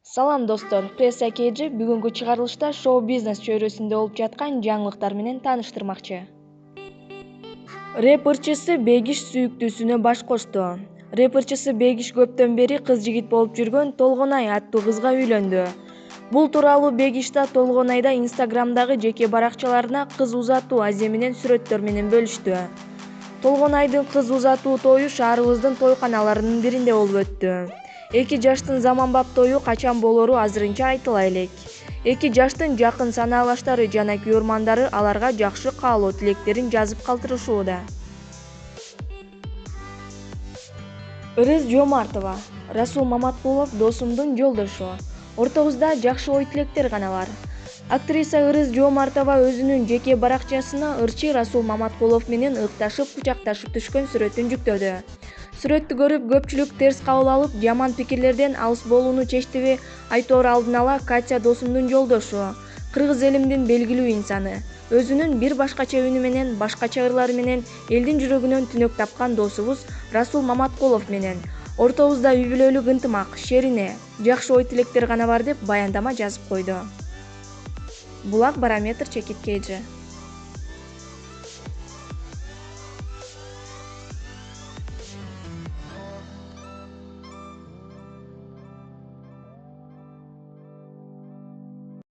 Салам достор, пресса KG бүгүнкү чыгарылышта шоу-бизнес чөйрөсүндө болуп жаткан жаңылыктар менен тааныштырмакчы. Рэперчиси Бегиш сүйүктүүсүнө баш кошту. Рэперчиси Бегиш көптөн бери кыз-жигит болуп жүргөн Толгонай аттуу кызга үйлөндү. Бул тууралуу Бегиш да Толгонайда Инстаграмдагы жеке баракчаларына кыз узатуу аземинен сүрөттөр менен бөлүштү. Толгонайдын кыз узатуу тою шаарыбыздын тойканаларынын биринде болуп өттү. Эки жаштын заманбап тою качан болору азырынча айтыла элек. Эки жаштын жакын санаалаштары жана күйөрмандары аларга жакшы каалоо тилектерин жазып калтырышууда. Ырыс Жомартова: Расул Маматкулов досумдун жолдошу. Ортобузда жакшы ой тилектер гана бар. Актриса Ырыс Жомартова өзүнүн жеке баракчасына ырчы Расул Маматкулов менен ыкташып, кучакташып түшкөн сүрөтүн жүктөдү. Сүрөттү көрүп көпчүлүк терс кабыл алып, жаман пикирлерден алыс болууну чечтиби? Айтор алдын ала Катя досумдун жолдошу, кыргыз элимдин белгилүү инсаны. Өзүнүн бир башкача үнү менен, башкача ырлары менен элдин жүрөгүнөн түнөк тапкан досубуз Расул Маматкулов менен ортобузда үй бүлөлүк ынтымак, шерине, жакшы ой тилектер гана бар деп баяндама жазып койду. Булак Барометр Чекит KG.